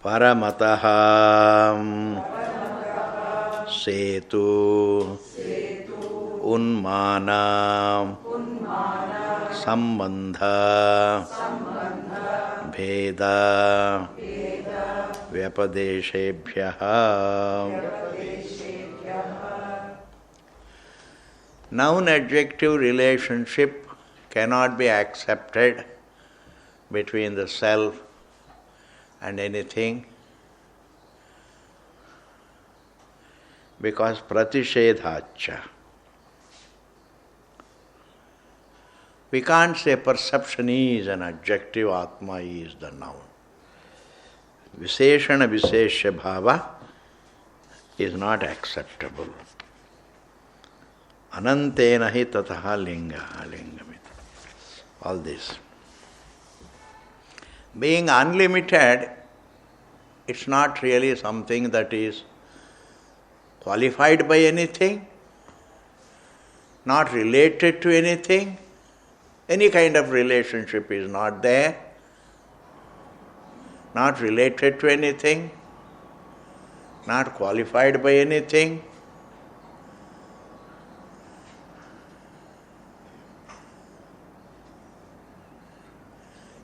Paramataha Setu Unmana Sambandha Bheda Vyapadeshebhyaha. Noun-adjective relationship cannot be accepted between the self and anything because pratishedhacha. We can't say perception is an adjective, Atma is the noun. Visheshana Vishesha Bhava is not acceptable. Anantena hi tataha linga lingamita. All this. Being unlimited, it's not really something that is qualified by anything, not related to anything. Any kind of relationship is not there, not related to anything, not qualified by anything.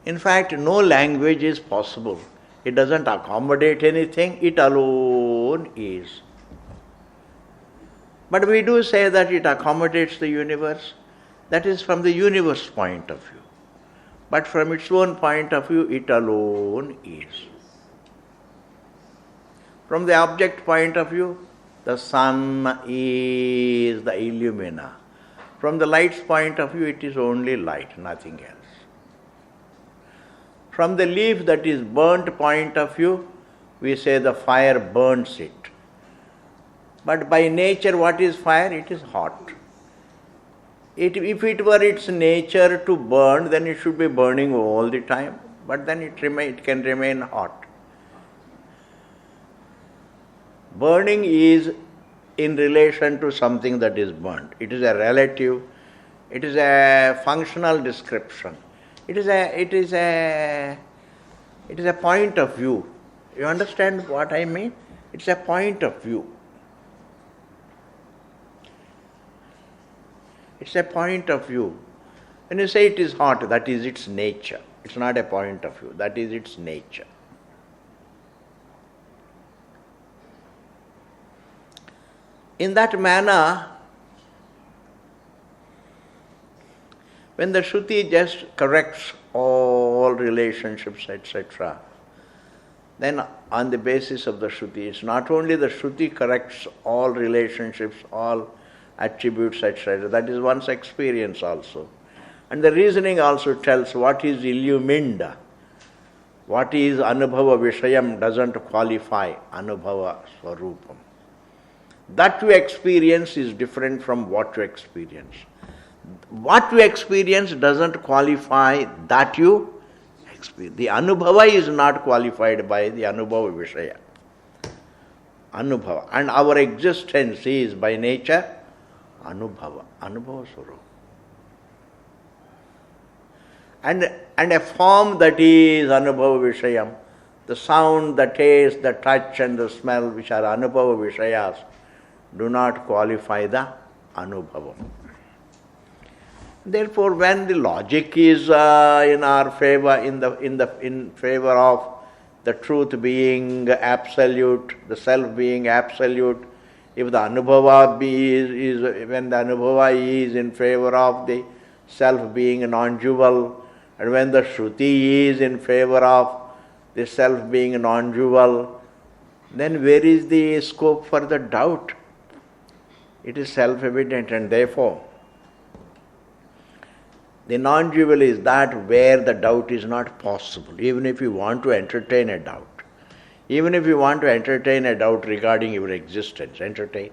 In fact, no language is possible. It doesn't accommodate anything, it alone is. But we do say that it accommodates the universe. That is from the universe point of view. But from its own point of view, it alone is. From the object point of view, the sun is the illumina. From the light's point of view, it is only light, nothing else. From the leaf that is burnt point of view, we say the fire burns it. But by nature, what is fire? It is hot. If it were its nature to burn, then it should be burning all the time. But then it can remain hot. Burning is in relation to something that is burnt. It is a relative, it is a functional description. It is a point of view. You understand what I mean? It's a point of view. It's a point of view. When you say it is hot, that is its nature. It's not a point of view. That is its nature. In that manner, when the Shruti just corrects all relationships, etc., then on the basis of the Shruti, it's not only the Shruti corrects all relationships, all attributes, etc., that is one's experience also. And the reasoning also tells what is illumined, what is anubhava vishayam doesn't qualify anubhava swarupam. That you experience is different from what you experience. What you experience doesn't qualify that you experience. The anubhava is not qualified by the anubhava vishaya. Anubhava. And our existence is by nature anubhava. Anubhava swarupa. And a form that is anubhava vishayam, the sound, the taste, the touch and the smell which are anubhava vishayas do not qualify the anubhava. Therefore, when the logic is in our favor, in favor of the truth being absolute, the self being absolute, if the anubhava when the anubhava is in favor of the self being non-dual, and when the Shruti is in favor of the self being non-dual, then where is the scope for the doubt? It is self-evident, and therefore the non-dual is that where the doubt is not possible, even if you want to entertain a doubt. Even if you want to entertain a doubt regarding your existence, entertain.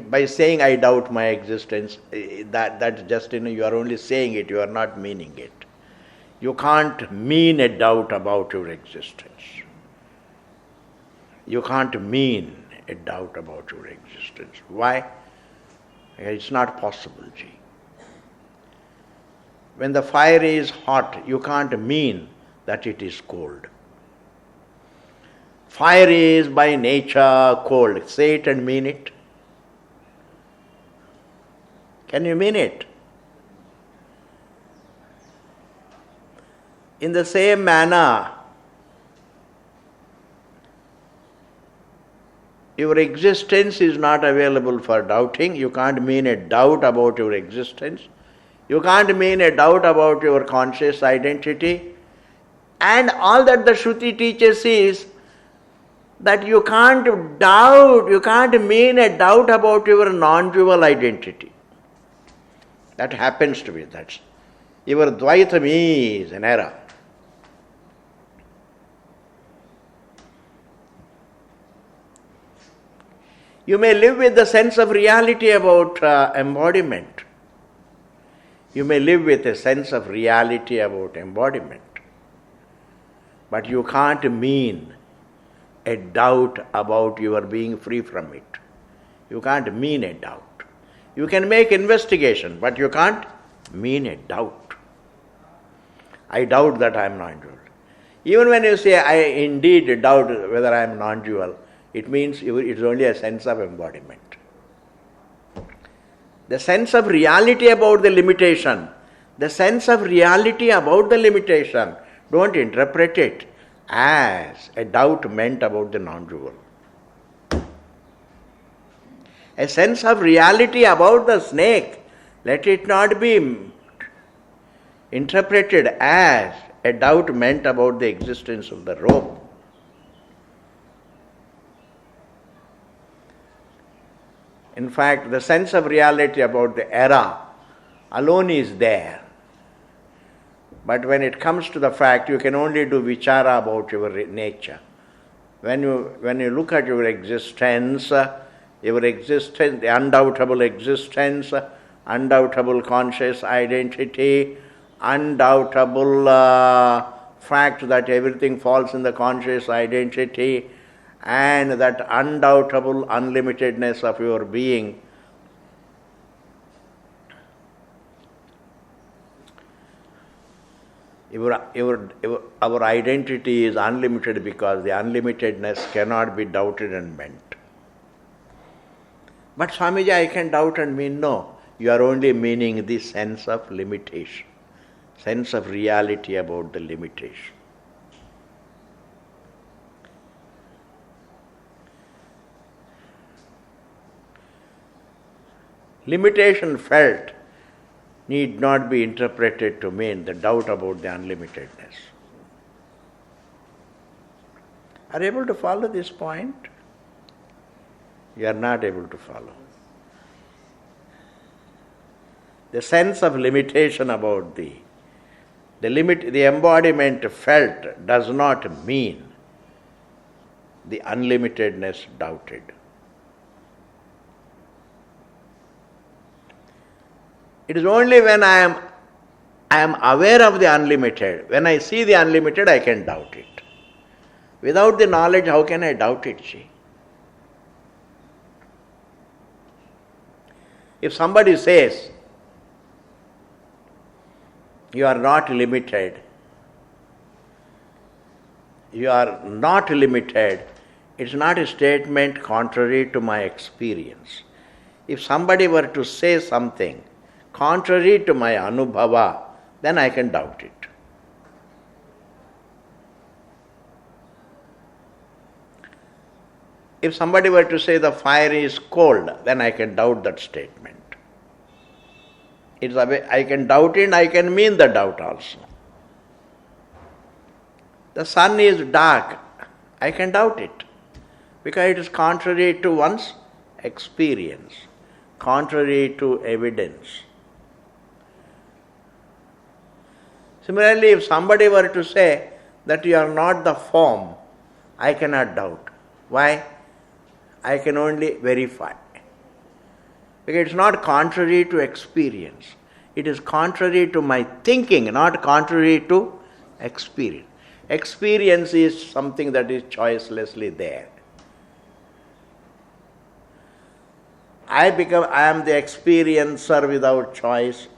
By saying I doubt my existence, that's just, you are only saying it, you are not meaning it. You can't mean a doubt about your existence. You can't mean a doubt about your existence. Why? It's not possible, Ji. When the fire is hot, you can't mean that it is cold. Fire is by nature cold. Say it and mean it. Can you mean it? In the same manner, your existence is not available for doubting. You can't mean a doubt about your existence. You can't mean a doubt about your conscious identity. And all that the Shruti teaches is that you can't doubt, you can't mean a doubt about your non-dual identity. That happens to be, that's your Dvaitam is an error. You may live with the sense of reality about embodiment. You may live with a sense of reality about embodiment. But you can't mean a doubt about your being free from it. You can't mean a doubt. You can make investigation, but you can't mean a doubt. I doubt that I am non-dual. Even when you say, I indeed doubt whether I am non-dual, it means it's only a sense of embodiment. The sense of reality about the limitation, don't interpret it as a doubt meant about the non-dual. A sense of reality about the snake, let it not be interpreted as a doubt meant about the existence of the rope. In fact, the sense of reality about the error alone is there. But when it comes to the fact, you can only do vichara about your nature. When you look at your existence, the undoubtable existence, undoubtable conscious identity, undoubtable fact that everything falls in the conscious identity, and that undoubtable unlimitedness of your being, our identity is unlimited because the unlimitedness cannot be doubted and meant. But Swamiji, I can doubt and mean. No, you are only meaning the sense of limitation, sense of reality about the limitation. Limitation felt need not be interpreted to mean the doubt about the unlimitedness. Are you able to follow this point? You are not able to follow. The sense of limitation about the embodiment felt does not mean the unlimitedness doubted. It is only when I am aware of the unlimited, when I see the unlimited, I can doubt it. Without the knowledge, how can I doubt it, see? If somebody says, you are not limited, it's not a statement contrary to my experience. If somebody were to say something contrary to my anubhava, then I can doubt it. If somebody were to say the fire is cold, then I can doubt that statement. I can doubt it, I can mean the doubt also. The sun is dark, I can doubt it, because it is contrary to one's experience, contrary to evidence. Similarly, if somebody were to say that you are not the form, I cannot doubt. Why? I can only verify. Because it is not contrary to experience. It is contrary to my thinking, not contrary to experience. Experience is something that is choicelessly there. I am the experiencer without choice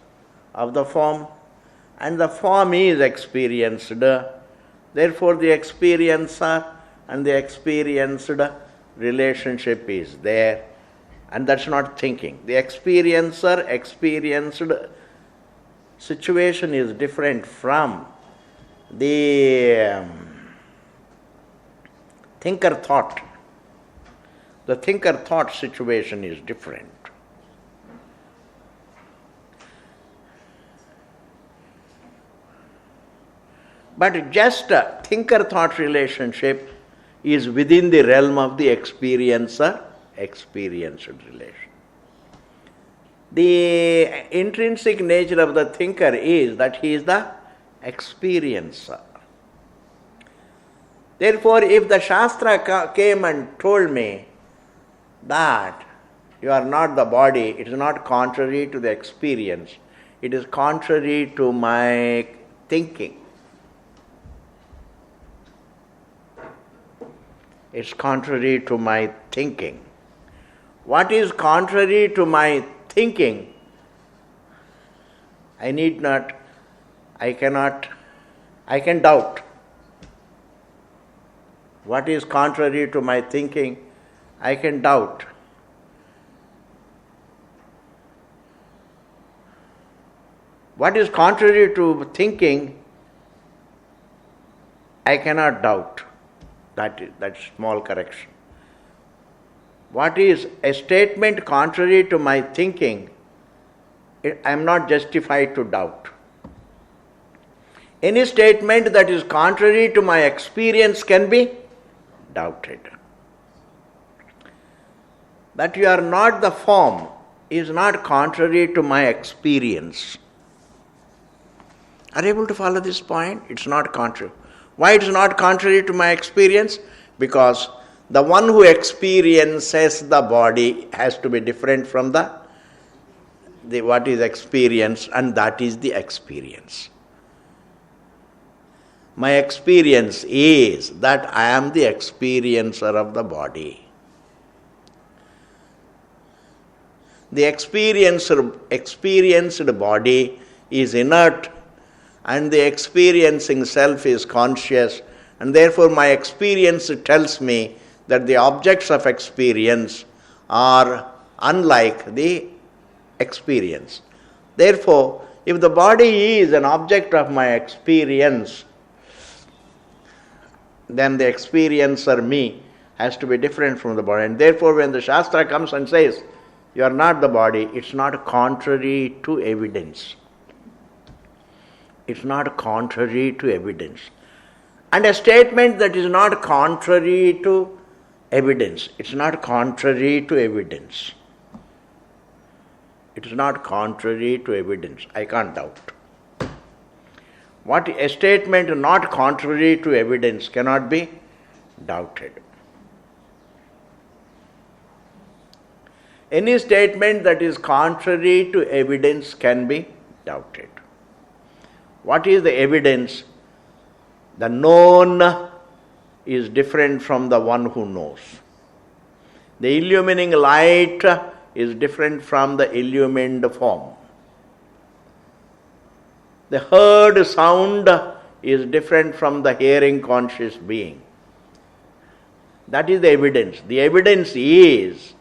of the form, and the form is experienced. Therefore, the experiencer and the experienced relationship is there, and that's not thinking. The experiencer experienced situation is different from the thinker thought. The thinker thought situation is different. But just a thinker-thought relationship is within the realm of the experiencer-experienced relation. The intrinsic nature of the thinker is that he is the experiencer. Therefore, if the Shastra came and told me that you are not the body, it is not contrary to the experience, it is contrary to my thinking. It's contrary to my thinking. What is contrary to my thinking? I can doubt. What is contrary to my thinking? I can doubt. What is contrary to thinking? I cannot doubt. That's small correction. What is a statement contrary to my thinking, I am not justified to doubt. Any statement that is contrary to my experience can be doubted. That you are not the form is not contrary to my experience. Are you able to follow this point? It's not contrary. Why it is not contrary to my experience? Because the one who experiences the body has to be different from the what is experienced, and that is the experience. My experience is that I am the experiencer of the body. The experienced body is inert, and the experiencing self is conscious, and therefore my experience tells me that the objects of experience are unlike the experience. Therefore, if the body is an object of my experience, then the experiencer me has to be different from the body. And therefore, when the Shastra comes and says, you are not the body, it's not contrary to evidence. It's not contrary to evidence. And a statement that is not contrary to evidence, it's not contrary to evidence. It is not contrary to evidence. I can't doubt. What a statement not contrary to evidence cannot be doubted. Any statement that is contrary to evidence can be doubted. What is the evidence? The known is different from the one who knows. The illumining light is different from the illumined form. The heard sound is different from the hearing conscious being. That is the evidence. The evidence is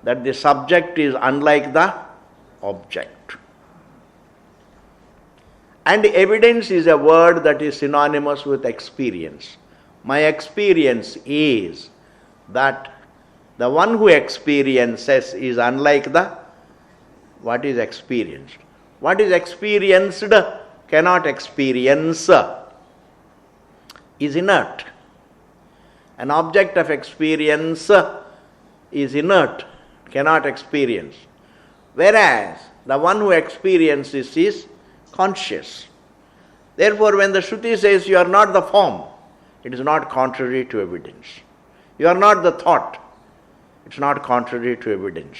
that the subject is unlike the object. And evidence is a word that is synonymous with experience. My experience is that the one who experiences is unlike the what is experienced. What is experienced cannot experience, is inert. An object of experience is inert, cannot experience. Whereas the one who experiences is conscious. Therefore, when the Shruti says you are not the form, it is not contrary to evidence. You are not the thought, it is not contrary to evidence.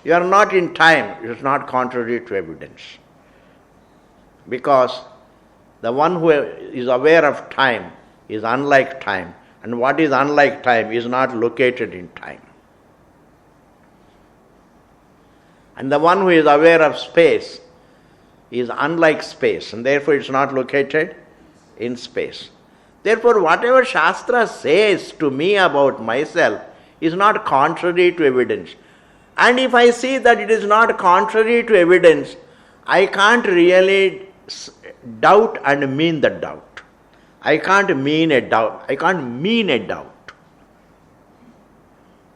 You are not in time, it is not contrary to evidence. Because the one who is aware of time is unlike time, and what is unlike time is not located in time. And the one who is aware of space is unlike space, and therefore it is not located in space. Therefore, whatever Shastra says to me about myself is not contrary to evidence. And if I see that it is not contrary to evidence, I can't really doubt and mean the doubt. I can't mean a doubt. I can't mean a doubt.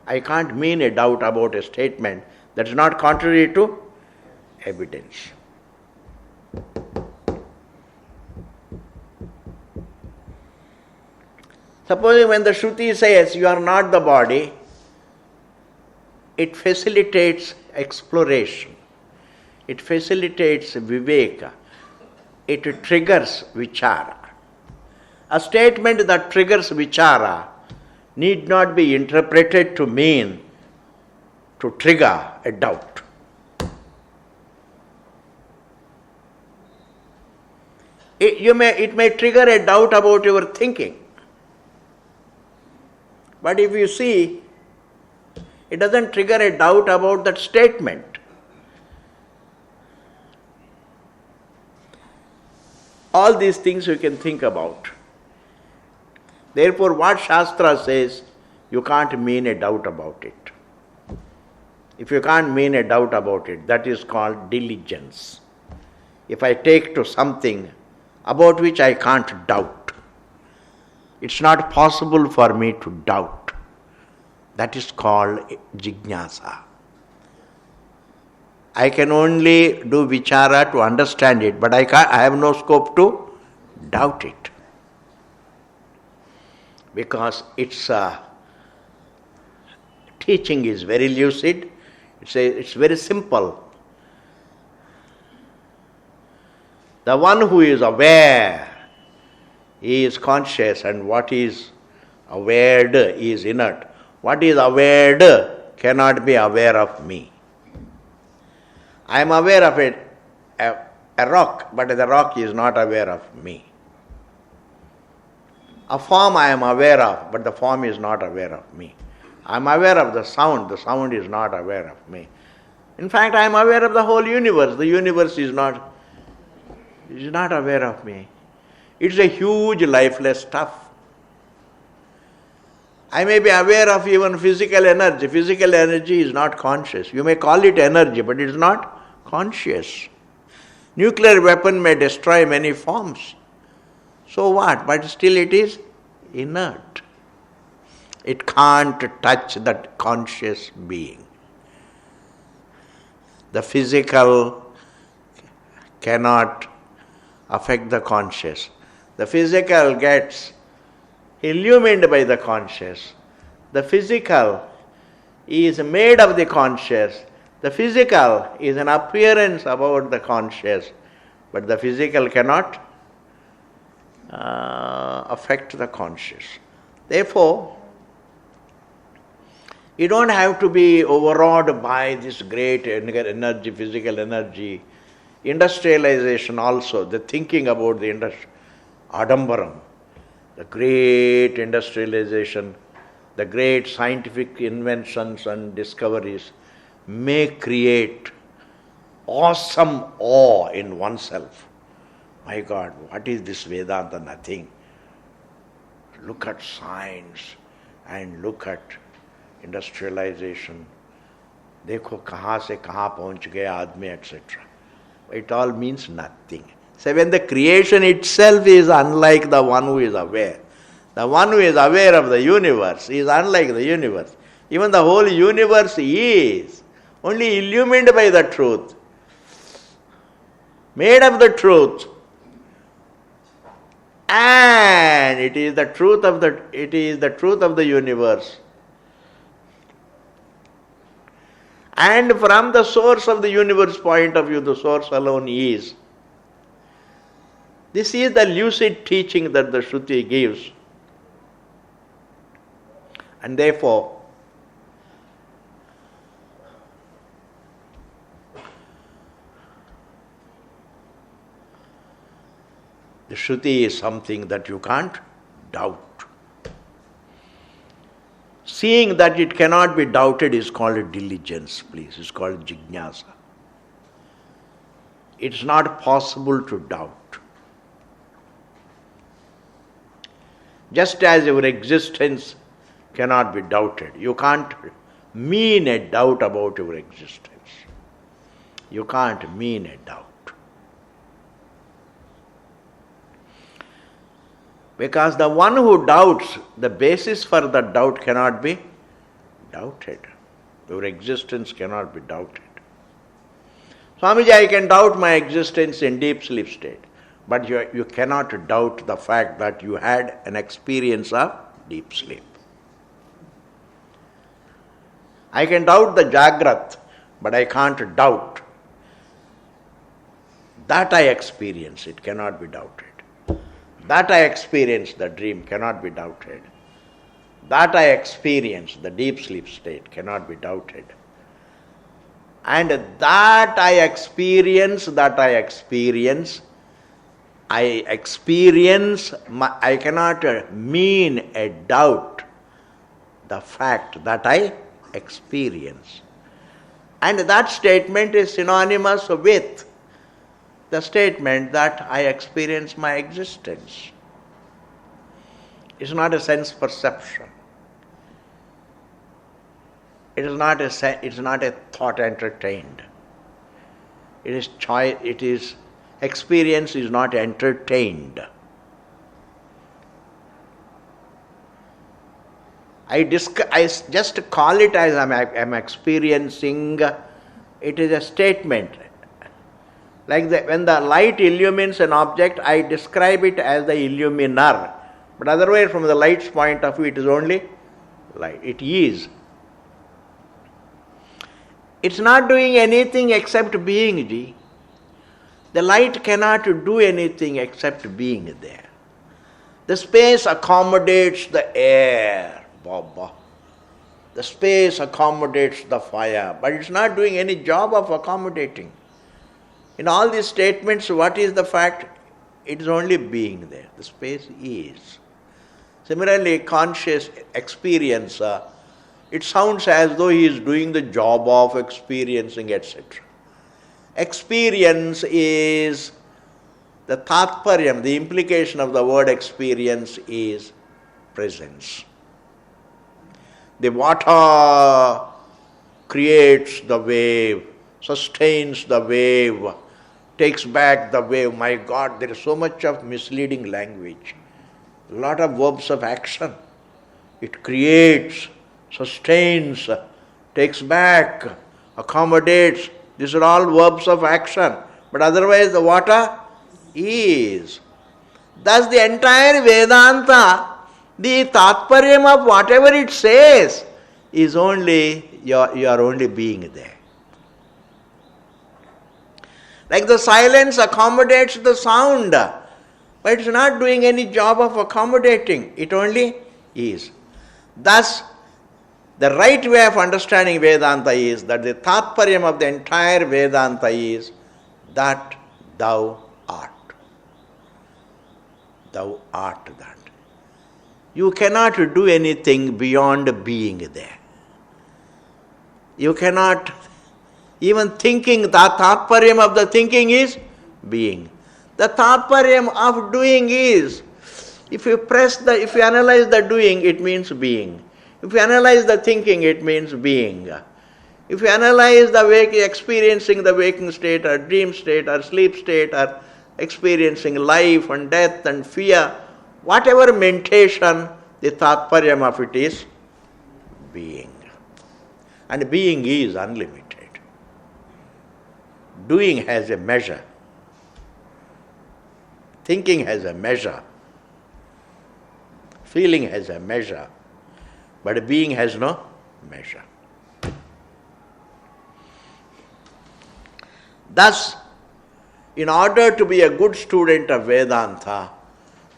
I can't mean a doubt about a statement that is not contrary to evidence. Supposing when the Shruti says you are not the body, it facilitates exploration. It facilitates viveka. It triggers vichara. A statement that triggers vichara need not be interpreted to mean to trigger a doubt. It may trigger a doubt about your thinking. But if you see, it doesn't trigger a doubt about that statement. All these things you can think about. Therefore, what Shastra says, you can't mean a doubt about it. If you can't mean a doubt about it, that is called diligence. If I take to something about which I can't doubt, it's not possible for me to doubt. That is called jignasa. I can only do vichara to understand it, but I have no scope to doubt it. Because its teaching is very lucid, it's very simple. The one who is aware, he is conscious, and what is awared is inert. What is awared cannot be aware of me. I am aware of a rock, but the rock is not aware of me. A form I am aware of, but the form is not aware of me. I am aware of the sound is not aware of me. In fact, I am aware of the whole universe. The universe is not aware of me. It's a huge lifeless stuff. I may be aware of even physical energy. Physical energy is not conscious. You may call it energy, but it is not conscious. Nuclear weapon may destroy many forms. So what? But still it is inert. It can't touch that conscious being. The physical cannot affect the conscious. The physical gets illumined by the conscious. The physical is made of the conscious. The physical is an appearance about the conscious, but the physical cannot affect the conscious. Therefore, you don't have to be overawed by this great energy, physical energy. Industrialization also, the thinking about the Adambaram, the great industrialization, the great scientific inventions and discoveries may create awesome awe in oneself. My God, what is this Vedanta? Nothing. Look at science and look at industrialization. Dekho kahan se kahan pahunch gaya aadmi, etc. It all means nothing. So when the creation itself is unlike the one who is aware, the one who is aware of the universe is unlike the universe. Even the whole universe is only illumined by the truth, made of the truth, and it is the truth of the universe. And from the source of the universe point of view, the source alone is. This is the lucid teaching that the Shruti gives. And therefore, the Shruti is something that you can't doubt. Seeing that it cannot be doubted is called diligence, please. It's called jignasa. It's not possible to doubt. Just as your existence cannot be doubted. You can't mean a doubt about your existence. You can't mean a doubt. Because the one who doubts, the basis for the doubt cannot be doubted. Your existence cannot be doubted. Swamiji, I can doubt my existence in deep sleep state, but you cannot doubt the fact that you had an experience of deep sleep. I can doubt the Jagrat, but I can't doubt that I experience. It cannot be doubted. That I experience the dream cannot be doubted. That I experience the deep sleep state cannot be doubted. And that I experience, I cannot mean a doubt the fact that I experience. And that statement is synonymous with the statement that I experience my existence. It's not a sense perception. It's not a thought entertained. Experience is not entertained. I just call it as I'm experiencing. It is a statement. Like when the light illumines an object, I describe it as the illuminer. But otherwise, from the light's point of view, it is only light. It is. It's not doing anything except being, Ji. The light cannot do anything except being there. The space accommodates the air, Baba. The space accommodates the fire, but it's not doing any job of accommodating. In all these statements, what is the fact? It is only being there. The space is. Similarly, conscious experiencer, it sounds as though he is doing the job of experiencing, etc. Experience is the tatparyam, the implication of the word experience is presence. The water creates the wave, sustains the wave, takes back the wave. My God, there is so much of misleading language. A lot of verbs of action. It creates, sustains, takes back, accommodates. These are all verbs of action. But otherwise the water is. Thus the entire Vedanta, the tatparyam of whatever it says, is only, you are only being there. Like the silence accommodates the sound, but it's not doing any job of accommodating. It only is. Thus, the right way of understanding Vedanta is that the tatparyam of the entire Vedanta is that thou art. Thou art that. You cannot do anything beyond being there. You cannot, even thinking, the tatparyam of the thinking is being. The tatparyam of doing is, if you analyze the doing, it means being. If you analyze the thinking, it means being. If you analyze the experiencing the waking state or dream state or sleep state or experiencing life and death and fear, whatever mentation, the tatparyam of it is being. And being is unlimited. Doing has a measure. Thinking has a measure. Feeling has a measure. But being has no measure. Thus, in order to be a good student of Vedanta,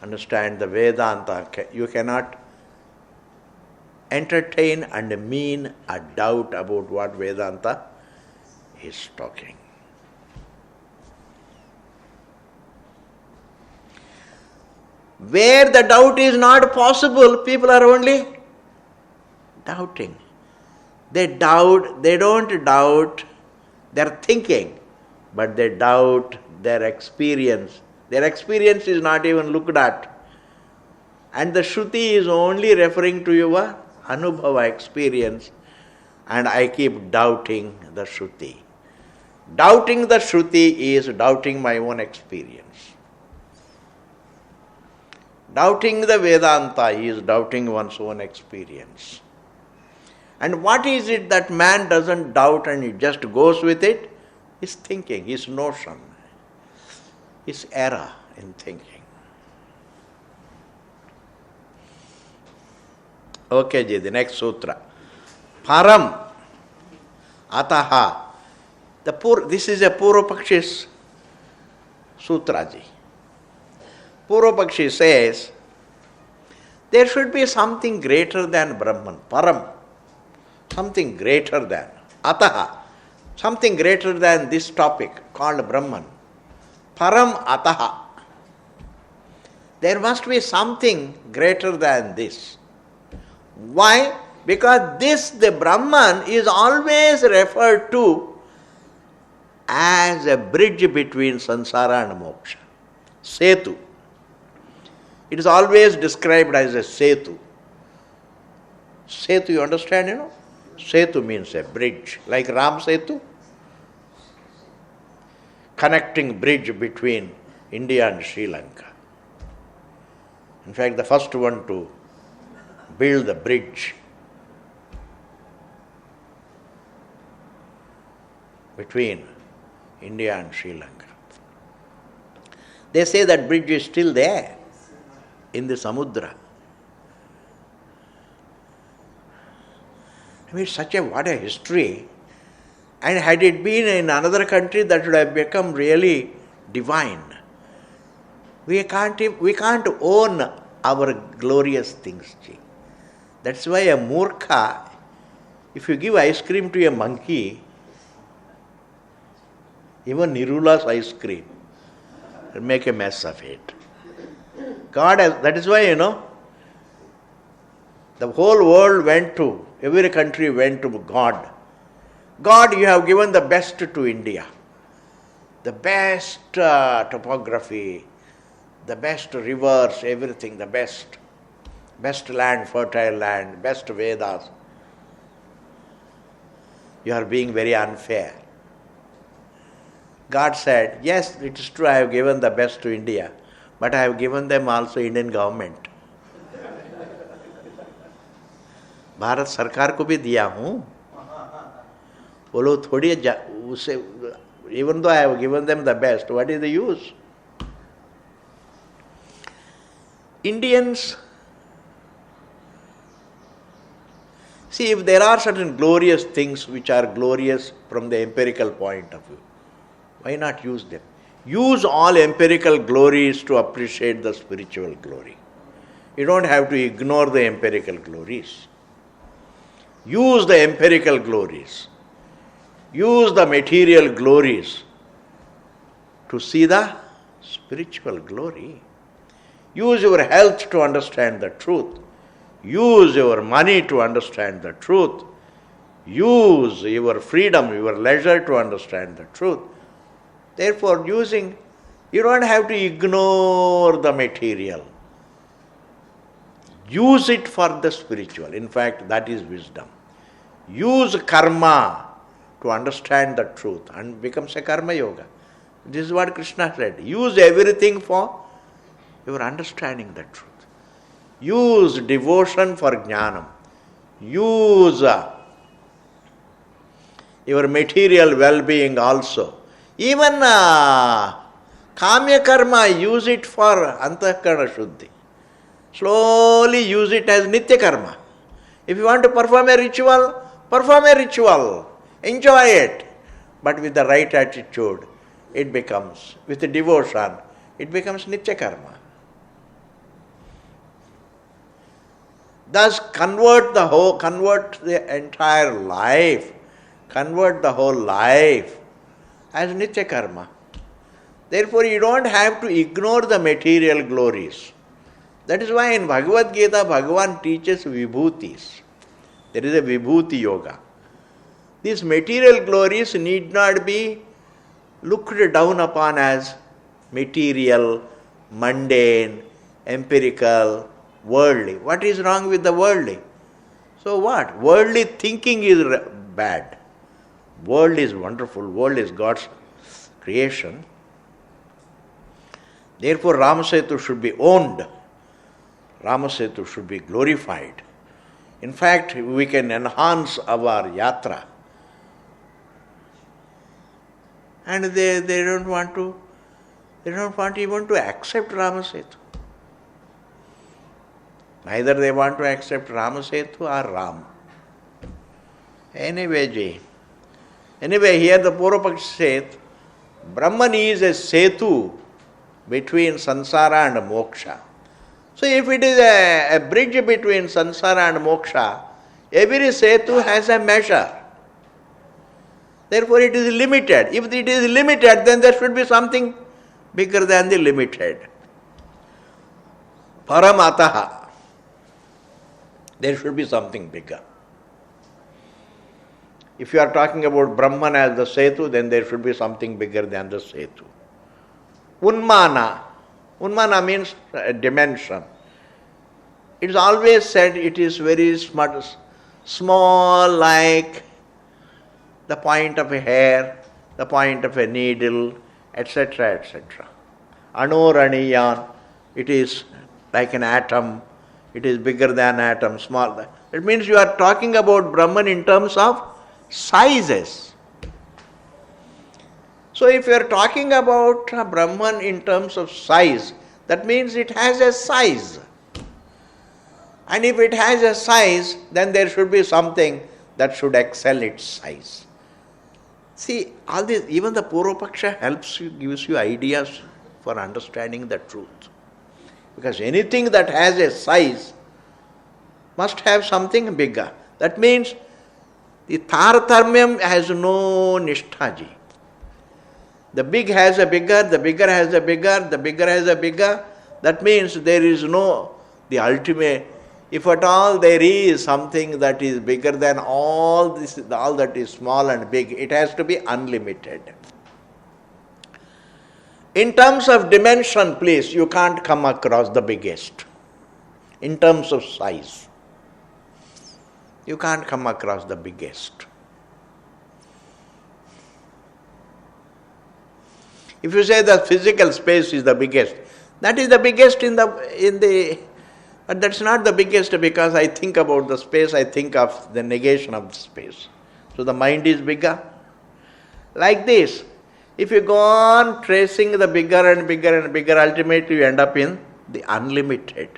understand the Vedanta, you cannot entertain and mean a doubt about what Vedanta is talking. Where the doubt is not possible, people are only doubting. They doubt, they don't doubt their thinking, but they doubt their experience. Their experience is not even looked at. And the Shruti is only referring to your Anubhava experience, and I keep doubting the Shruti. Doubting the Shruti is doubting my own experience. Doubting the Vedanta is doubting one's own experience. And what is it that man doesn't doubt and he just goes with it? His thinking, his notion, his error in thinking. Okay, ji, the next sutra. Param Ataha. This is a Purvapakshi sutra, ji. Purvapakshi says, there should be something greater than Brahman. Param. Something greater than. Ataha. Something greater than this topic called Brahman. Param Ataha. There must be something greater than this. Why? Because this, the Brahman, is always referred to as a bridge between samsara and moksha. Setu. It is always described as a setu. Setu, you understand, you know? Setu means a bridge, like Ram Setu. Connecting bridge between India and Sri Lanka. In fact, the first one to build the bridge between India and Sri Lanka. They say that bridge is still there in the Samudra. I mean, what a history. And had it been in another country, that would have become really divine. We can't own our glorious things. That's why a murkha, if you give ice cream to a monkey, even Nirula's ice cream, will make a mess of it. That is why, the whole world every country went to God. God, you have given the best to India. The best topography, the best rivers, everything, the best. Best land, fertile land, best Vedas. You are being very unfair. God said, yes, it is true, I have given the best to India, but I have given them also Indian government. Bharat सरकार को भी दिया हूँ. वो लोग थोड़ी उसे, even though I have given them the best, what is the use? Indians, see, if there are certain glorious things which are glorious from the empirical point of view, why not use them? Use all empirical glories to appreciate the spiritual glory. You don't have to ignore the empirical glories. Use the empirical glories. Use the material glories to see the spiritual glory. Use your health to understand the truth. Use your money to understand the truth. Use your freedom, your leisure to understand the truth. Therefore, you don't have to ignore the material. Use it for the spiritual. In fact, that is wisdom. Use karma to understand the truth and becomes a karma yoga. This is what Krishna said. Use everything for your understanding the truth. Use devotion for jnanam. Use your material well-being also. Even kamya karma, use it for antahkarana shuddhi. Slowly use it as nitya karma. If you want to perform a ritual, enjoy it. But with the right attitude, it becomes, with the devotion, it becomes nitya karma. Thus, convert the entire life, convert the whole life as nitya karma. Therefore, you don't have to ignore the material glories. That is why in Bhagavad Gita, Bhagavan teaches vibhutis. There is a vibhuti yoga. These material glories need not be looked down upon as material, mundane, empirical, worldly. What is wrong with the worldly? So what? Worldly thinking is bad. World is wonderful. World is God's creation. Therefore, Ramasetu should be owned. Ramasetu should be glorified. In fact, we can enhance our yatra. And they don't want even to accept Ramasetu. Neither they want to accept Ramasetu or Ram. Anyway, here the Purvapakshi says, Brahman is a setu between sansara and moksha. So if it is a bridge between sansara and moksha, every setu has a measure. Therefore it is limited. If it is limited, then there should be something bigger than the limited. Paramataha. There should be something bigger. If you are talking about Brahman as the setu, then there should be something bigger than the setu. Unmana. Unmana means a dimension. It is always said it is very small, like the point of a hair, the point of a needle, etc., etc. Anoraniyan, it is like an atom, it is bigger than atom, small. It means you are talking about Brahman in terms of sizes. So if you are talking about Brahman in terms of size, that means it has a size. And if it has a size, then there should be something that should excel its size. See, all this, even the Purvapaksha helps you, gives you ideas for understanding the truth. Because anything that has a size must have something bigger. That means the Taratarmyam has no nishthaji. The big has a bigger, the bigger has a bigger, the bigger has a bigger. That means there is no, the ultimate, if at all there is something that is bigger than all this, all that is small and big, it has to be unlimited. In terms of dimension, please, you can't come across the biggest. In terms of size, you can't come across the biggest. If you say the physical space is the biggest, that is the biggest but that's not the biggest, because I think about the space, I think of the negation of the space. So the mind is bigger. Like this, if you go on tracing the bigger and bigger and bigger, ultimately you end up in the unlimited.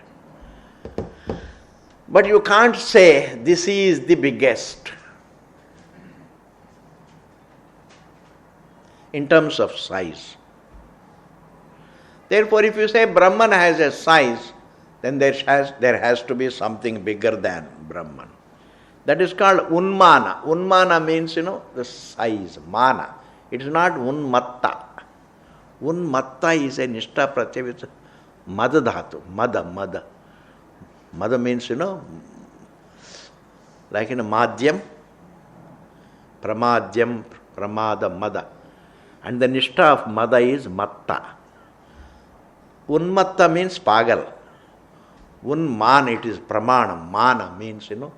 But you can't say this is the biggest in terms of size. Therefore, if you say Brahman has a size, then there has to be something bigger than Brahman. That is called Unmana. Unmana means, the size, mana. It is not Unmatta. Unmatta is a Nishtha Pratyaya with Mada Dhatu. Mada. Mada means, like in a Madhyam, Pramadhyam, Pramada, Mada. And the Nishtha of Mada is Matta. Unmatta means Pagal. Unman, it is Pramana. Mana means, a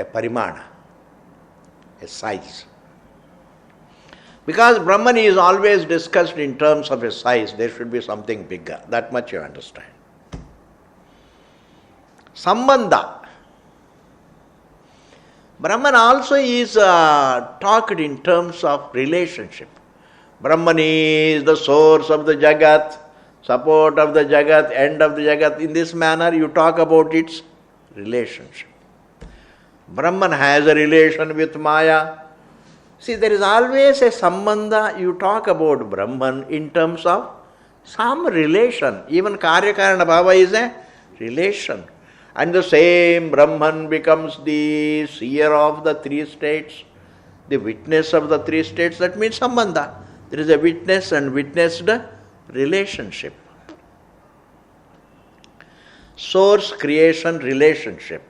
Parimana, a size. Because Brahman is always discussed in terms of a size, there should be something bigger. That much you understand. Sambandha. Brahman also is talked in terms of relationship. Brahman is the source of the Jagat, support of the Jagat, end of the Jagat. In this manner you talk about its relationship. Brahman has a relation with Maya. See, there is always a sambandha. You talk about Brahman in terms of some relation. Even Karyakarana Bhava is a relation. And the same Brahman becomes the seer of the three states, the witness of the three states. That means sambandha. There is a witness and witnessed relationship. Source, creation, relationship.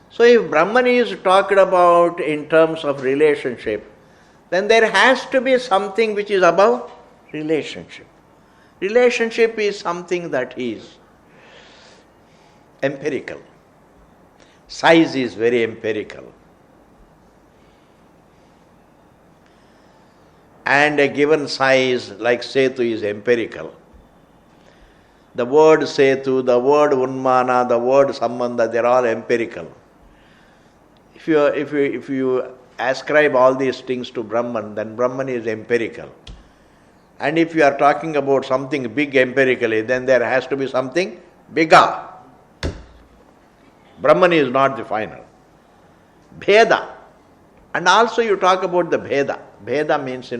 So if Brahman is talked about in terms of relationship, then there has to be something which is above relationship. Relationship is something that is empirical. Size is very empirical. And a given size like Setu is empirical. The word Setu, the word Unmana, the word Sambandha, they are all empirical. If you ascribe all these things to Brahman, then Brahman is empirical. And if you are talking about something big empirically, then there has to be something bigger. Brahman is not the final. Bheda. And also you talk about the Bheda. Bheda means,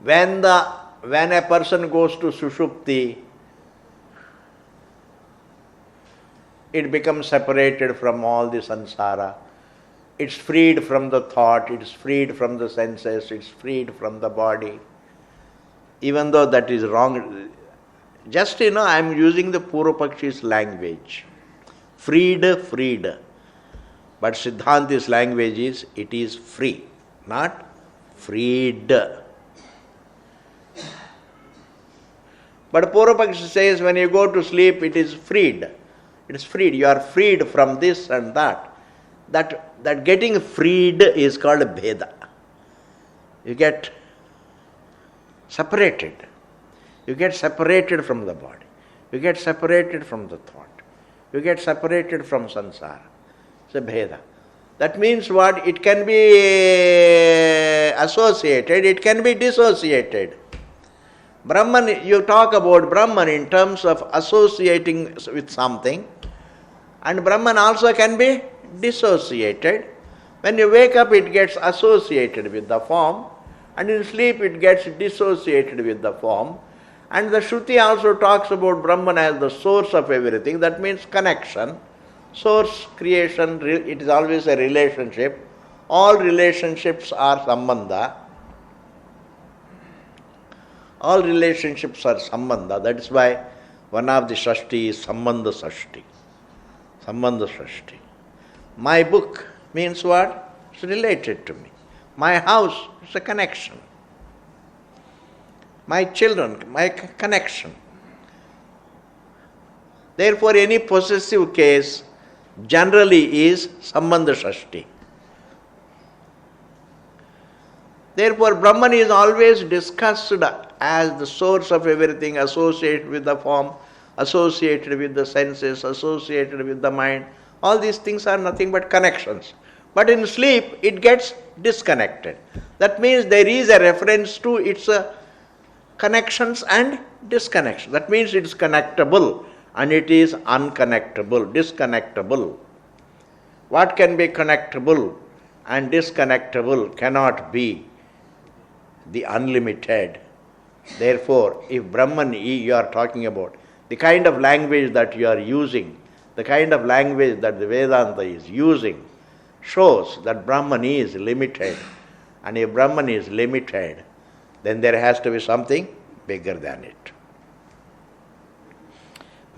when a person goes to Sushupti, it becomes separated from all the samsara. It's freed from the thought, it's freed from the senses, it's freed from the body. Even though that is wrong, just I am using the Purvapakshi's language. Freed. But Siddhanti's language is, it is free, not freed. But Purvapakshi says when you go to sleep, it is freed. It is freed. You are freed from this and that. That getting freed is called Bheda. You get separated. You get separated from the body. You get separated from the thought. You get separated from samsara. It's a Bheda. That means what? It can be associated, it can be dissociated. Brahman, you talk about Brahman in terms of associating with something, and Brahman also can be dissociated. When you wake up, it gets associated with the form, and in sleep, it gets dissociated with the form. And the Shruti also talks about Brahman as the source of everything. That means connection. Source, creation, it is always a relationship. All relationships are sambandha. All relationships are sambandha. That is why one of the Shashti is Sambandha Shashti. Sambandha Shashti. My book means what? It's related to me. My house is a connection. My children, my connection. Therefore, any possessive case generally is Sambandha Shashti. Therefore, Brahman is always discussed as the source of everything, associated with the form, associated with the senses, associated with the mind. All these things are nothing but connections. But in sleep, it gets disconnected. That means there is a reference to its connections and disconnection. That means it is connectable and it is unconnectable, disconnectable. What can be connectable and disconnectable cannot be the unlimited. Therefore, if Brahman you are talking about, the kind of language that you are using, the kind of language that the Vedanta is using, shows that Brahman is limited. And if Brahman is limited, then there has to be something bigger than it.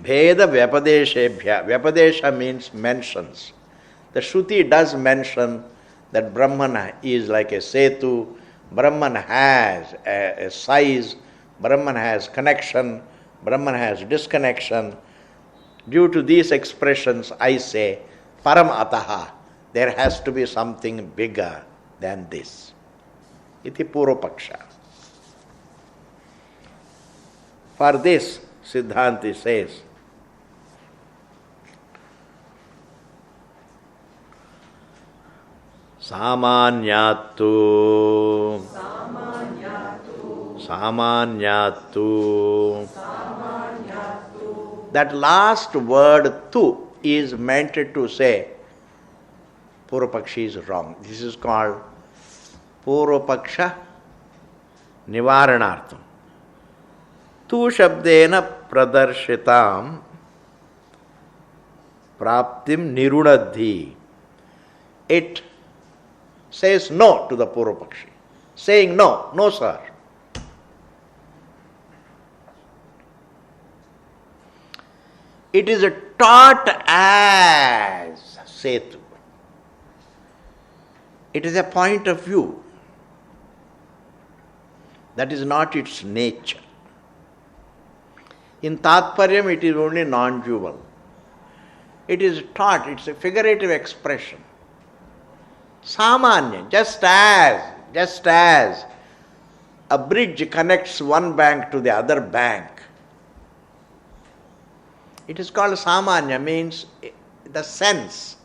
Bheda Vyapadeshebhya. Vyapadesha means mentions. The Shruti does mention that Brahman is like a Setu, Brahman has a size, Brahman has connection, Brahman has disconnection. Due to these expressions, I say, Param Ataha, there has to be something bigger than this. Iti Purvapaksha. For this, Siddhanti says, Samanyatu. That last word tu is meant to say Purvapakshi is wrong. This is called Purvapaksha Nivaranartham. Tu shabdena pradarshitam praptim nirunadhi. It says no to the Purvapakshi. Saying no, no sir. It is taught as Setu. It is a point of view. That is not its nature. In Tatparyam, it is only non-dual. It is taught, it's a figurative expression. Samanya, just as a bridge connects one bank to the other bank. It is called Samanya, means the sense.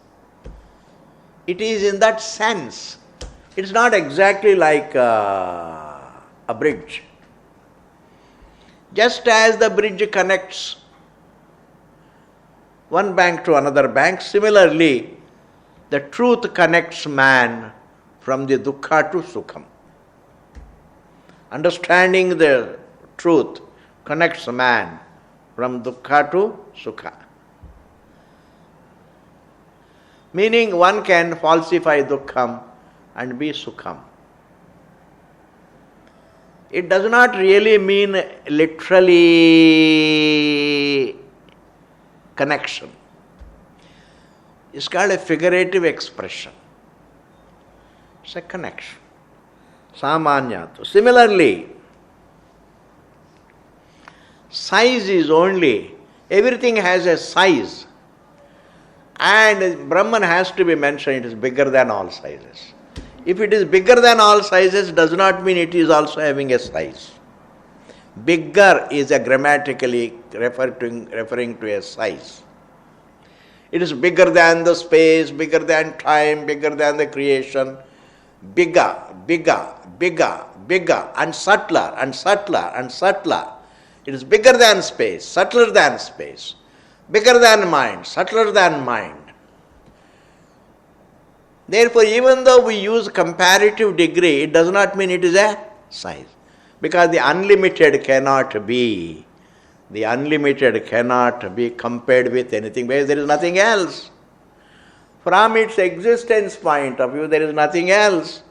It is in that sense. It's not exactly like a bridge. Just as the bridge connects one bank to another bank, similarly, the truth connects man from the dukkha to sukham. Understanding the truth connects man from dukkha to sukha. Meaning one can falsify dukkham and be sukham. It does not really mean literally connection. It's called a figurative expression. It's a connection. Samanyatu. Similarly, size is only, everything has a size. And Brahman has to be mentioned, it is bigger than all sizes. If it is bigger than all sizes, does not mean it is also having a size. Bigger is a grammatically referring to a size. It is bigger than the space, bigger than time, bigger than the creation. Bigger, and subtler, and subtler, and subtler. It is bigger than space, subtler than space. Bigger than mind, subtler than mind. Therefore, even though we use comparative degree, it does not mean it is a size. Because the unlimited cannot be compared with anything, because there is nothing else. From its existence point of view, there is nothing else.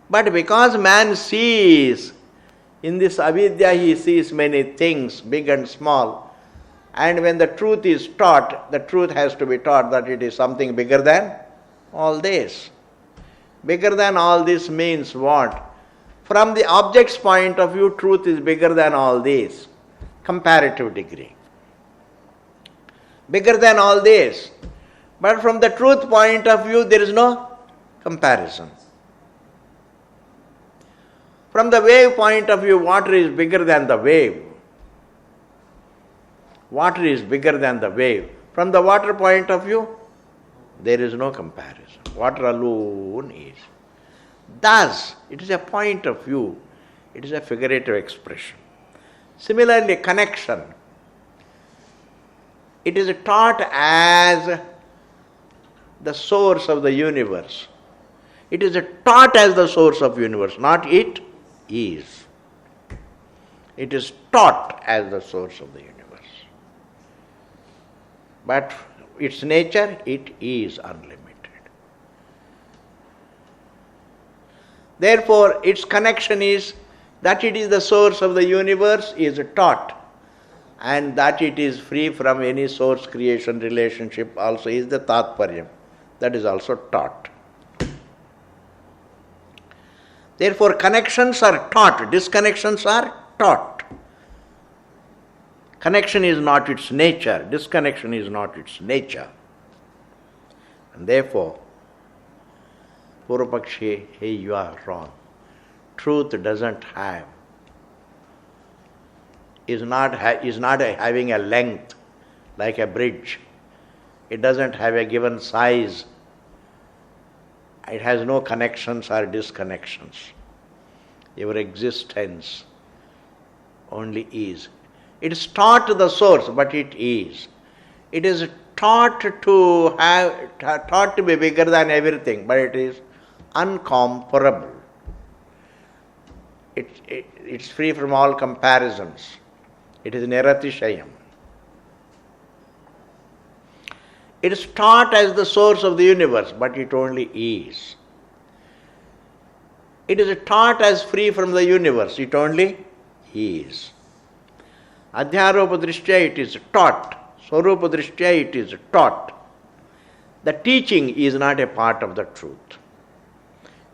But because man sees, in this avidya he sees many things, big and small, and when the truth is taught, the truth has to be taught that it is something bigger than all this. Bigger than all this means what? From the object's point of view, truth is bigger than all this. Comparative degree. Bigger than all this. But from the truth point of view, there is no comparison. From the wave point of view, water is bigger than the wave. Water is bigger than the wave. From the water point of view, there is no comparison. Water alone is. Thus, it is a point of view. It is a figurative expression. Similarly, connection. It is taught as the source of the universe. It is taught as the source of the universe, not it is. It is taught as the source of the universe. But its nature, it is unlimited. Therefore, its connection is that it is the source of the universe is taught, and that it is free from any source creation relationship also is the Tatparyam. That is also taught. Therefore, connections are taught, disconnections are taught. Connection is not its nature, disconnection is not its nature. And therefore, Purvapakshi, hey, you are wrong. Truth doesn't have, is not having a length like a bridge. It doesn't have a given size. It has no connections or disconnections. Your existence only is. It is taught to the source, but it is. It is taught to be bigger than everything, but it is uncomparable. It's free from all comparisons. It is niratishayam. It is taught as the source of the universe, but it only is. It is taught as free from the universe, it only is. Adhyaropa drishtya, it is taught. Swarupa drishtya, it is taught. The teaching is not a part of the truth.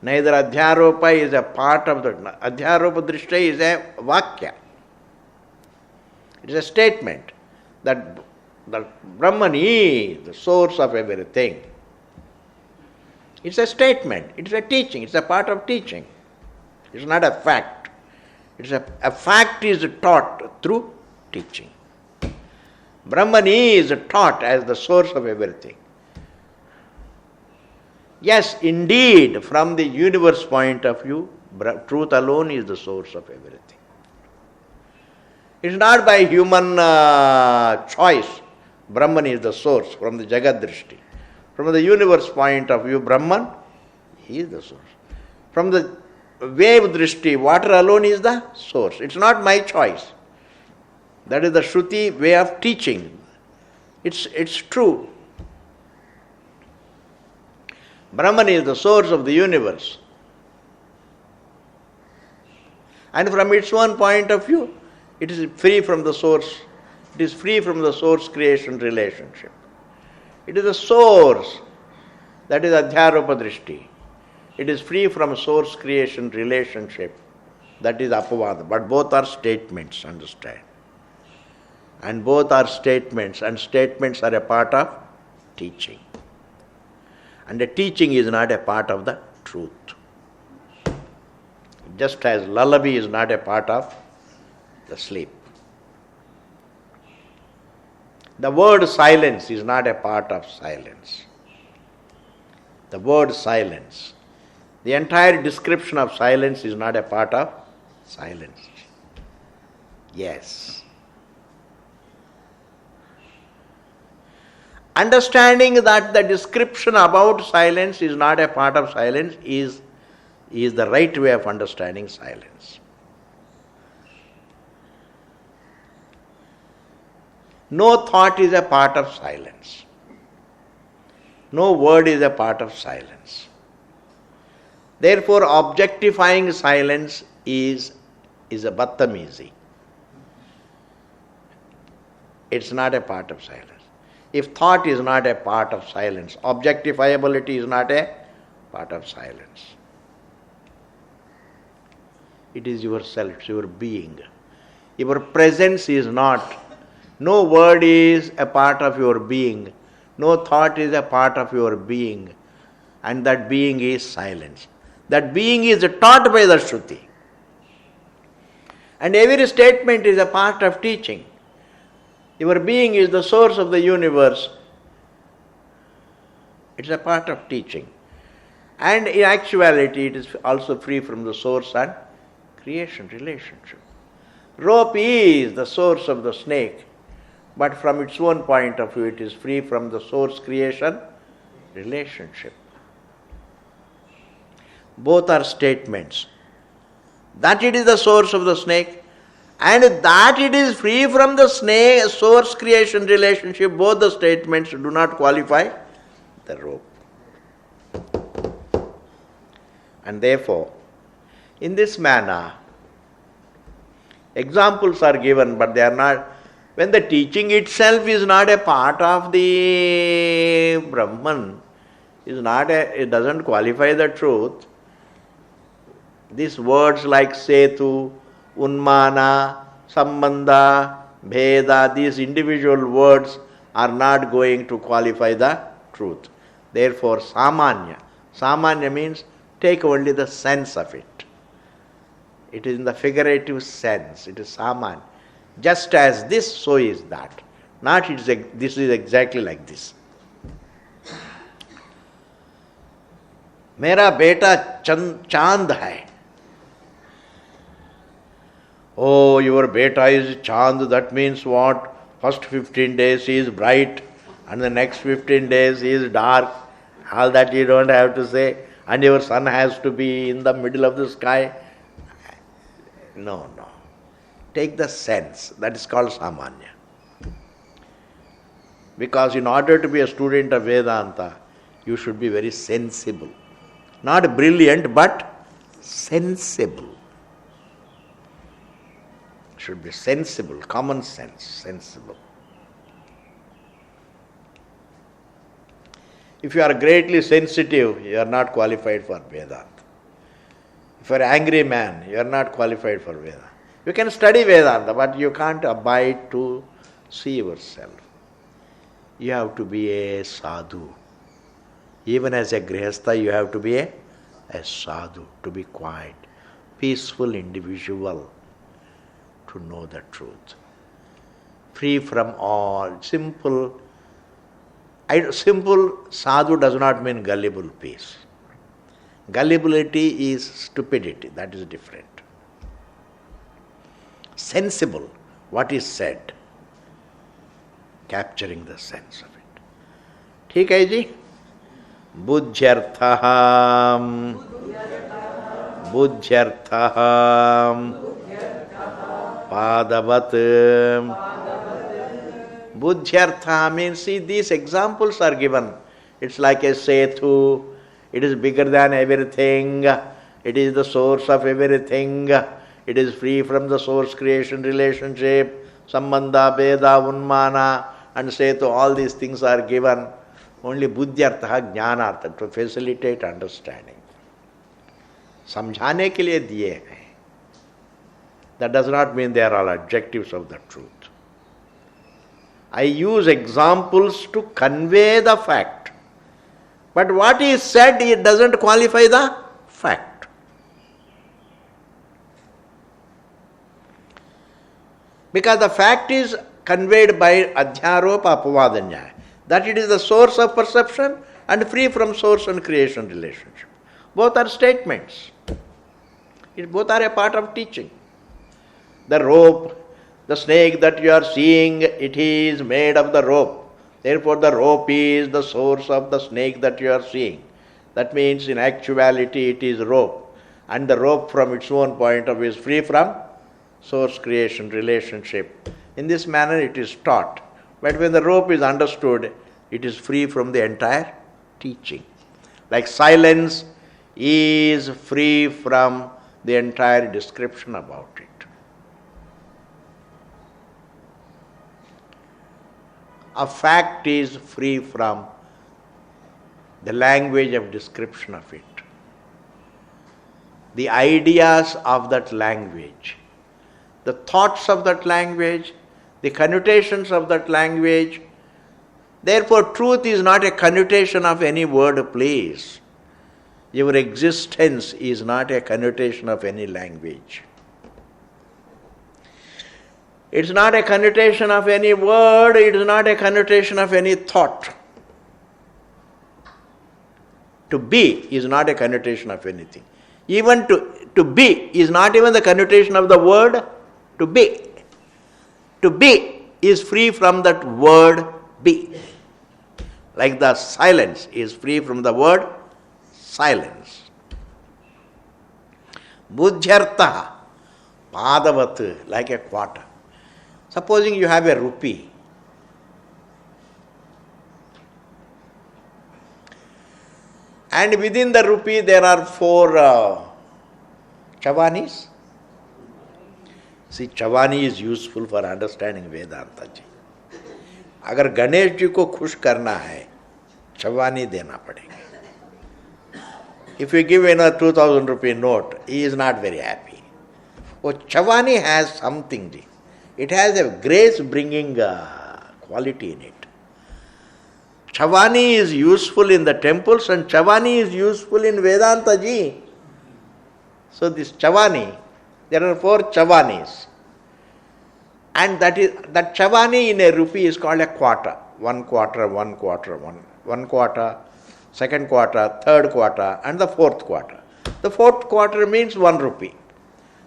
Neither Adhyaropa is a part of the... Adhyaropa Drishta is a Vakya. It is a statement that Brahman is the source of everything. It's a statement, it's a teaching, it's a part of teaching. It's not a fact. It's a fact is taught through teaching. Brahman is taught as the source of everything. Yes, indeed, from the universe point of view, truth alone is the source of everything. It's not by human choice. Brahman is the source from the Jagat Drishti. From the universe point of view, Brahman is the source. From the wave Drishti, water alone is the source. It's not my choice. That is the Shruti way of teaching. It's true. Brahman is the source of the universe. And from its own point of view, it is free from the source. It is free from the source-creation relationship. It is the source. That is Adhyaropa Drishti. It is free from source-creation relationship. That is Apavada. But both are statements, understand. And both are statements. And statements are a part of teaching. And the teaching is not a part of the truth. Just as lullaby is not a part of the sleep. The word silence is not a part of silence. The word silence. The entire description of silence is not a part of silence. Yes. Understanding that the description about silence is not a part of silence is the right way of understanding silence. No thought is a part of silence. No word is a part of silence. Therefore, objectifying silence is a battamisi. It's not a part of silence. If thought is not a part of silence, objectifiability is not a part of silence. It is yourself, it's your being. Your presence is not. No word is a part of your being. No thought is a part of your being. And that being is silence. That being is taught by the Shruti. And every statement is a part of teaching. Your being is the source of the universe. It's a part of teaching. And in actuality, it is also free from the source and creation relationship. Rope is the source of the snake, but from its own point of view, it is free from the source creation relationship. Both are statements. That it is the source of the snake, and that it is free from the snake source creation relationship, both the statements do not qualify the rope. And therefore, in this manner, examples are given, but they are not. When the teaching itself is not a part of the Brahman, it doesn't qualify the truth. These words like Setu, Unmana, Sambandha, Bheda, these individual words are not going to qualify the truth. Therefore, Samanya. Samanya means take only the sense of it. It is in the figurative sense. It is Samanya. Just as this, so is that. Not this is exactly like this. Mera beta chand hai. Oh, your beta is chand, that means what? First 15 days he is bright and the next 15 days he is dark. All that you don't have to say. And your sun has to be in the middle of the sky. No. Take the sense. That is called Samanya. Because in order to be a student of Vedanta, you should be very sensible. Not brilliant, but sensible. Should be sensible, common sense, sensible. If you are greatly sensitive, you are not qualified for Vedanta. If you are an angry man, you are not qualified for Vedanta. You can study Vedanta, but you can't abide to see yourself. You have to be a sadhu. Even as a grihastha, you have to be a sadhu, to be quiet, peaceful individual, to know the truth. Free from all. Simple sadhu does not mean gullible peace. Gullibility is stupidity, that is different. Sensible, what is said, capturing the sense of it. ठीक है जी? बुद्ध्यर्थः पादवत्. Buddhyartha means, see, these examples are given. It's like a setu. It is bigger than everything. It is the source of everything. It is free from the source creation relationship. Sambandha, Veda, Unmana, and setu. All these things are given. Only buddhyartha, jnanartha, to facilitate understanding. समझाने के लिए दिए हैं. That does not mean they are all objectives of the truth. I use examples to convey the fact. But what is said, it doesn't qualify the fact. Because the fact is conveyed by adhyaropa apavadanyaya, that it is the source of perception and free from source and creation relationship. Both are statements. Both are a part of teaching. The rope, the snake that you are seeing, it is made of the rope. Therefore the rope is the source of the snake that you are seeing. That means in actuality it is rope. And the rope from its own point of view is free from source creation relationship. In this manner it is taught. But when the rope is understood, it is free from the entire teaching. Like silence is free from the entire description about it. A fact is free from the language of description of it. The ideas of that language, the thoughts of that language, the connotations of that language. Therefore, truth is not a connotation of any word place. Your existence is not a connotation of any language. It's not a connotation of any word, it is not a connotation of any thought. To be is not a connotation of anything. Even to be is not even the connotation of the word to be. To be is free from that word be. Like the silence is free from the word silence. Buddhyartha, padavat, like a quarter. Supposing you have a rupee. And within the rupee there are 4 chavanis. See, chavani is useful for understanding Vedanta ji. अगर गणेश जी को खुश करना है, चवानी देना पड़ेगा. If you give a 2000 rupee note, he is not very happy. Oh, chavani has something. It has a grace bringing quality in it. Chavani is useful in the temples and chavani is useful in Vedanta ji. So this chavani, there are 4 chavanis. And that chavani in a rupee is called a quarter. 1 quarter, 1 quarter, 1 quarter, 2nd quarter, 3rd quarter, and the 4th quarter. The 4th quarter means 1 rupee.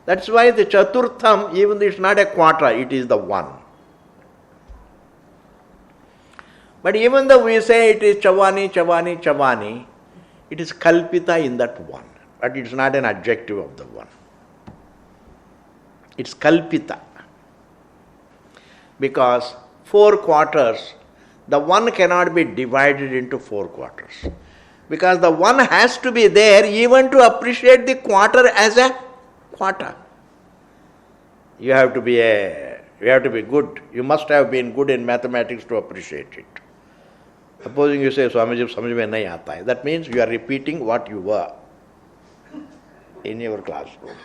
That's why the chaturtham, even though it's not a quarter, it is the 1. But even though we say it is chavani, chavani, chavani, it is kalpita in that 1. But it's not an adjective of the 1. It's kalpita. Because 4 quarters, the 1 cannot be divided into 4 quarters. Because the 1 has to be there even to appreciate the quarter as a quarter. You have to be good. You must have been good in mathematics to appreciate it. Supposing you say, Swamiji, samajh mein nahi aata hai. That means you are repeating what you were. in your classroom,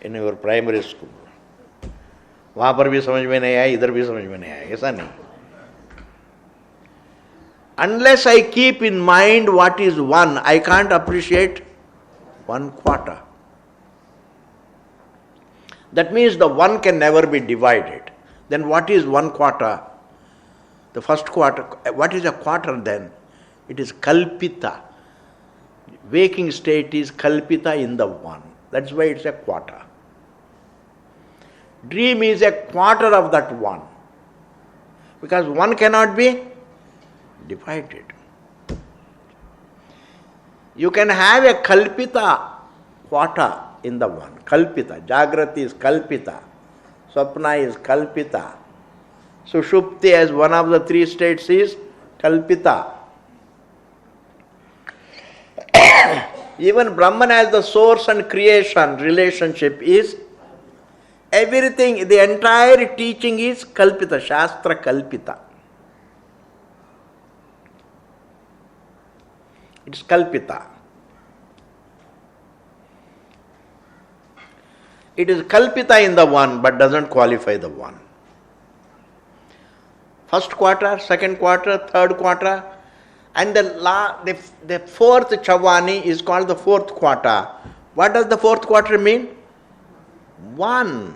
in your primary school. वहाँ पर भी समझ में नहीं आया, इधर भी समझ में नहीं आया, ऐसा नहीं. Unless I keep in mind what is one, I can't appreciate 1/4. That means the one can never be divided. Then what is 1/4? The first quarter. What is a quarter then? It is kalpita. Waking state is kalpita in the one. That's why it's a quarter. Dream is a quarter of that one. Because one cannot be divided. You can have a kalpita quarter in the one. Kalpita. Jagrati is kalpita. Swapna is kalpita. Sushupti as one of the three states is kalpita. Even Brahman as the source and creation relationship is everything, the entire teaching is kalpita, Shastra kalpita. It's kalpita. It is kalpita in the one but doesn't qualify the one. First quarter, second quarter, third quarter, and the fourth Chavani is called the fourth quarter. What does the fourth quarter mean? One.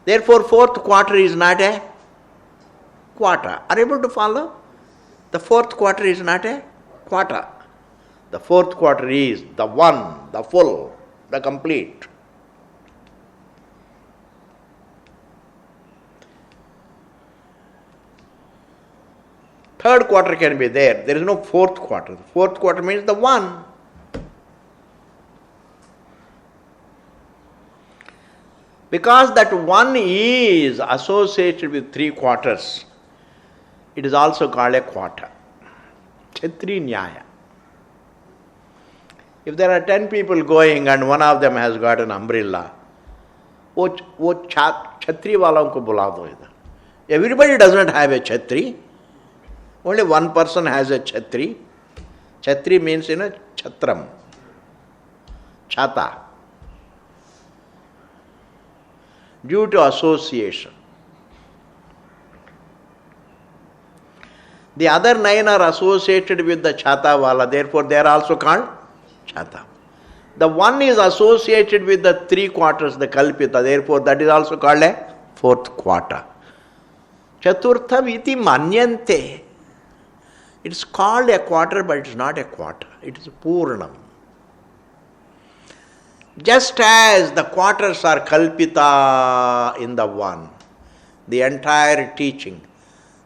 Therefore, fourth quarter is not a quarter. Are you able to follow? The fourth quarter is not a quarter. The fourth quarter is the one, the full, the complete. Third quarter can be there. There is no fourth quarter. The fourth quarter means the one. Because that one is associated with three quarters, it is also called a quarter. Kshatri Nyaya. If there are 10 people going and one of them has got an umbrella, वो छतरी वालों को बुला दो इधर. Everybody doesn't have a chhatri. Only one person has a chhatri. Chhatri means chatram. Chata. Due to association. The other 9 are associated with the chata wala, therefore they are also called chata. The one is associated with the 3 quarters, the kalpita, therefore that is also called a fourth quarter. Chaturtham iti manyante. It's called a quarter, but it's not a quarter. It is Purnam. Just as the quarters are kalpita in the one, the entire teaching,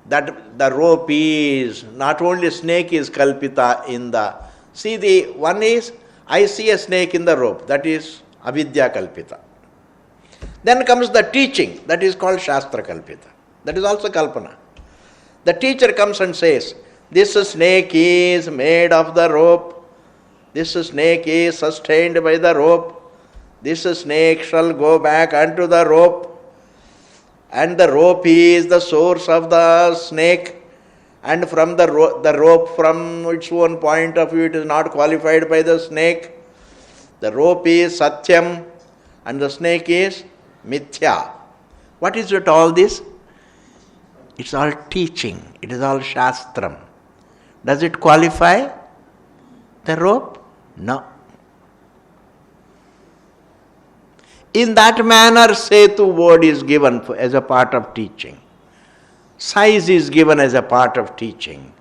that the rope is, not only snake is kalpita in the, see the one is, I see a snake in the rope, that is avidya kalpita. Then comes the teaching, that is called Shastra kalpita. That is also kalpana. The teacher comes and says, this snake is made of the rope, this snake is sustained by the rope, this snake shall go back unto the rope, and the rope is the source of the snake, and from the rope from its own point of view it is not qualified by the snake. The rope is satyam and the snake is mithya. What is it all this? It's all teaching, it is all shastram. Does it qualify the rope? No. In that manner, Setu word is given as a part of teaching. Size is given as a part of teaching.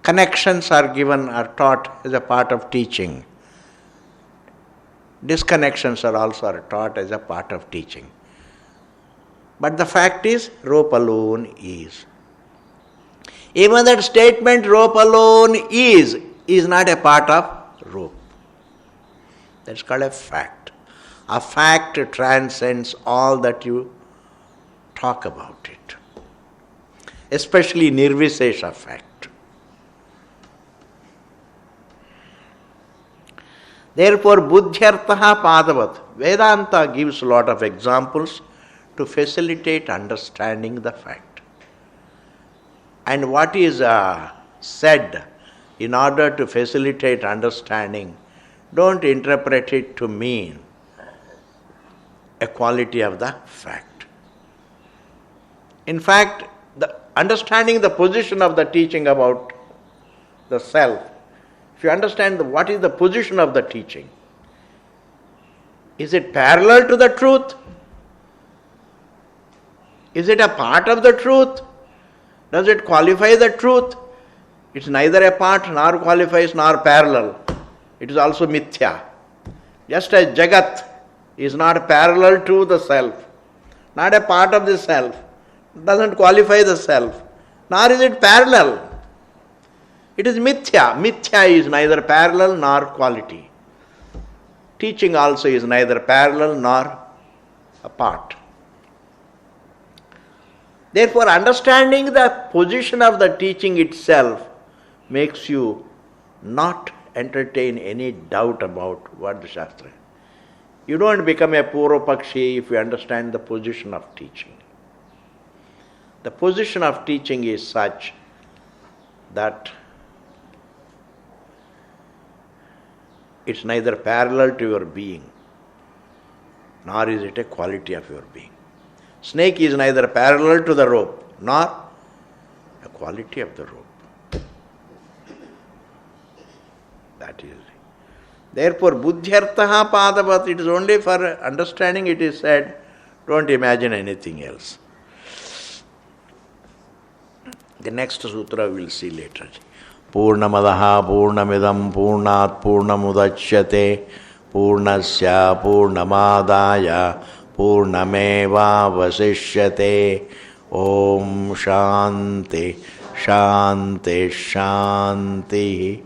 Connections are given, are taught as a part of teaching. Disconnections are also taught as a part of teaching. But the fact is, rope alone is. Even that statement, rope alone is not a part of rope. That's called a fact. A fact transcends all that you talk about it. Especially nirvisesha fact. Therefore, buddhyartaha padavat. Vedanta gives a lot of examples to facilitate understanding the fact. And what is said in order to facilitate understanding don't interpret it to mean a quality of the fact. In fact, understanding the position of the teaching about the self, if you understand what is the position of the teaching, is it parallel to the truth? Is it a part of the truth? Does it qualify the truth? It's neither a part nor qualifies nor parallel. It is also mithya. Just as Jagat is not parallel to the self, not a part of the self, doesn't qualify the self, nor is it parallel. It is mithya. Mithya is neither parallel nor quality. Teaching also is neither parallel nor a part. Therefore, understanding the position of the teaching itself makes you not entertain any doubt about what the Shastra is. You don't become a Purvapakshi if you understand the position of teaching. The position of teaching is such that it's neither parallel to your being, nor is it a quality of your being. Snake is neither parallel to the rope, nor a quality of the rope. That is. Therefore, buddhyartaha padavat, it is only for understanding it is said, don't imagine anything else. The next sutra we will see later. Purnamadaha purnamidam purnat purnamudachyate purnasya purnamadaya purnameva vasishyate. Om Shanti Shanti Shanti.